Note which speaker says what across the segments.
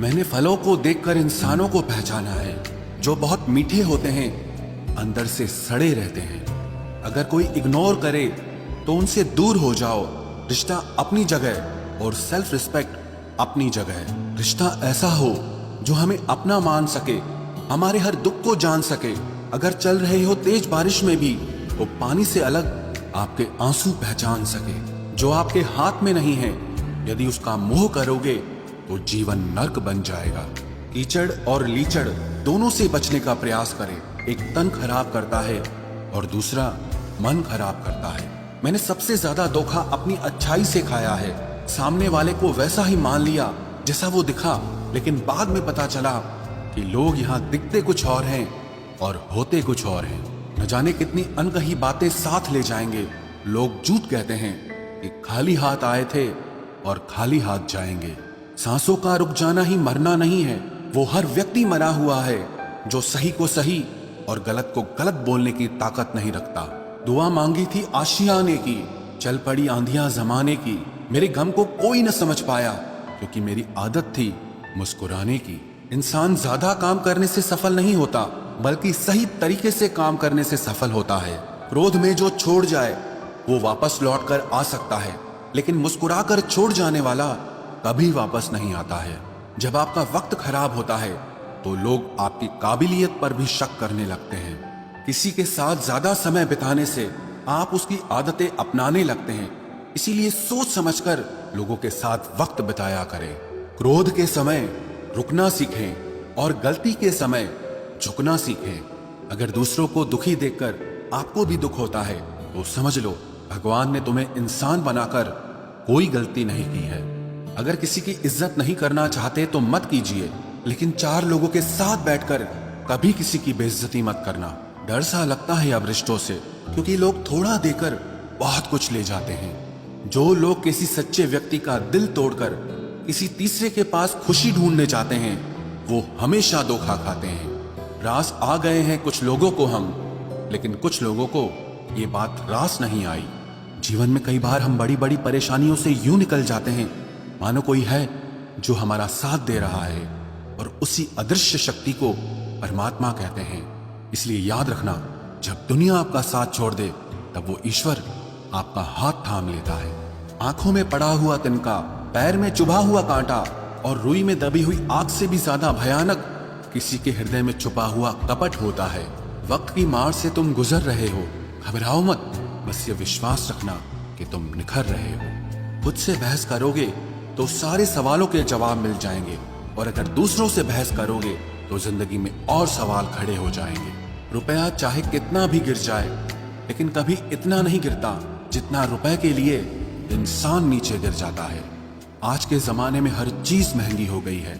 Speaker 1: मैंने फलों को देखकर इंसानों को पहचाना है, जो बहुत मीठे होते हैं, अंदर से सड़े रहते हैं। अगर कोई इग्नोर करे तो उनसे दूर हो जाओ। रिश्ता अपनी जगह और सेल्फ रिस्पेक्ट अपनी जगह। रिश्ता ऐसा हो जो हमें अपना मान सके, हमारे हर दुख को जान सके। अगर चल रहे हो तेज बारिश में भी, वो पानी से अलग आपके आंसू पहचान सके। जो आपके हाथ में नहीं है, यदि उसका मोह करोगे तो जीवन नर्क बन जाएगा। कीचड़ और लीचड़ दोनों से बचने का प्रयास करें। एक तन खराब करता है और दूसरा मन खराब करता है। मैंने सबसे ज्यादा धोखा अपनी अच्छाई से खाया है। सामने वाले को वैसा ही मान लिया जैसा वो दिखा, लेकिन बाद में पता चला कि लोग यहाँ दिखते कुछ और हैं और होते कुछ और हैं। न जाने कितनी अनकही बातें साथ ले जाएंगे। लोग झूठ कहते हैं कि खाली हाथ आए थे और खाली हाथ जाएंगे। सांसों का रुक जाना ही मरना नहीं है, वो हर व्यक्ति मरा हुआ है जो सही को सही और गलत को गलत बोलने की ताकत नहीं रखता। दुआ मांगी थी आशियाने की, चल पड़ी आंधियां जमाने की। मेरे गम को कोई न समझ पाया, क्योंकि मेरी आदत थी मुस्कुराने की। इंसान ज्यादा काम करने से सफल नहीं होता, बल्कि सही तरीके से काम करने से सफल होता है। क्रोध में जो छोड़ जाए वो वापस लौट कर आ सकता है, लेकिन मुस्कुरा कर छोड़ जाने वाला कभी वापस नहीं आता है। जब आपका वक्त खराब होता है तो लोग आपकी काबिलियत पर भी शक करने लगते हैं। किसी के साथ ज्यादा समय बिताने से आप उसकी आदतें अपनाने लगते हैं। इसीलिए सोच समझकर लोगों के साथ वक्त बिताया करें। क्रोध के समय रुकना सीखें और गलती के समय झुकना सीखें। अगर दूसरों को दुखी देखकर आपको भी दुख होता है तो समझ लो भगवान ने तुम्हें इंसान बनाकर कोई गलती नहीं की है। अगर किसी की इज्जत नहीं करना चाहते तो मत कीजिए, लेकिन चार लोगों के साथ बैठकर कभी किसी की बेइज्जती मत करना। डर सा लगता है अब रिश्तों से, क्योंकि लोग थोड़ा देकर बहुत कुछ ले जाते हैं। जो लोग किसी सच्चे व्यक्ति का दिल तोड़कर किसी तीसरे के पास खुशी ढूंढने जाते हैं, वो हमेशा धोखा खाते हैं। रास आ गए हैं कुछ लोगों को हम, लेकिन कुछ लोगों को ये बात रास नहीं आई। जीवन में कई बार हम बड़ी बड़ी परेशानियों से यूं निकल जाते हैं मानो कोई है जो हमारा साथ दे रहा है, और उसी अदृश्य शक्ति को परमात्मा कहते हैं। इसलिए याद रखना, जब दुनिया आपका साथ छोड़ दे तब वो ईश्वर आपका हाथ थाम लेता है। आंखों में पड़ा हुआ तिनका, पैर में चुभा हुआ कांटा और रुई में दबी हुई आग से भी ज्यादा भयानक किसी के हृदय में छुपा हुआ कपट होता है। वक्त की मार से तुम गुजर रहे हो, घबराओ मत, बस ये विश्वास रखना कि तुम निखर रहे हो। खुद से बहस करोगे तो सारे सवालों के जवाब मिल जाएंगे, और अगर दूसरों से बहस करोगे तो जिंदगी में और सवाल खड़े हो जाएंगे। रुपया चाहे कितना भी गिर जाए, लेकिन कभी इतना नहीं गिरता जितना रुपए के लिए इंसान नीचे गिर जाता है। आज के जमाने में हर चीज महंगी हो गई है,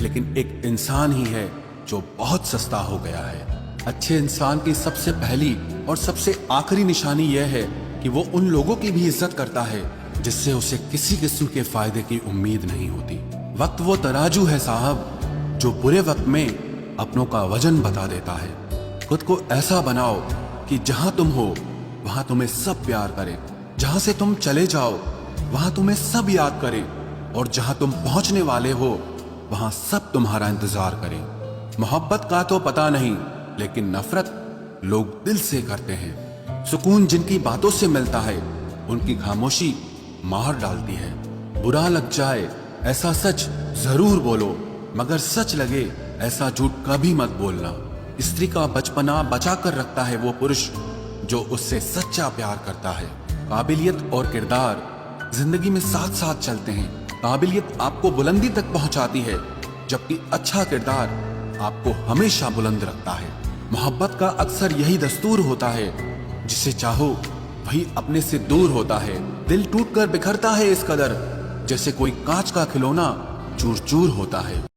Speaker 1: लेकिन एक इंसान ही है जो बहुत सस्ता हो गया है। अच्छे इंसान की सबसे पहली और सबसे आखिरी निशानी यह है कि वो उन लोगों की भी इज्जत करता है जिससे उसे किसी किस्म के फायदे की उम्मीद नहीं होती। वक्त वो तराजू है साहब, जो बुरे वक्त में अपनों का वजन बता देता है। खुद को ऐसा बनाओ कि जहां तुम हो वहां तुम्हें सब प्यार करें, जहां से तुम चले जाओ वहां तुम्हें सब याद करें, और जहां तुम पहुंचने वाले हो वहां सब तुम्हारा इंतजार करें। मोहब्बत का तो पता नहीं, लेकिन नफरत लोग दिल से करते हैं। सुकून जिनकी बातों से मिलता है, उनकी खामोशी मार डालती है। बुरा लग जाए ऐसा सच जरूर बोलो, मगर सच लगे ऐसा झूठ कभी मत बोलना। स्त्री का बचपना बचा कर रखता है वो पुरुष जो उससे सच्चा प्यार करता है। काबिलियत और किरदार जिंदगी में साथ साथ चलते हैं। काबिलियत आपको बुलंदी तक पहुंचाती है, जबकि अच्छा किरदार आपको हमेशा बुलंद रखता है। मोहब्बत का अक्सर यही दस्तूर होता है, जिसे चाहो वही अपने से दूर होता है। दिल टूटकर बिखरता है इस कदर, जैसे कोई कांच का खिलौना चूर चूर होता है।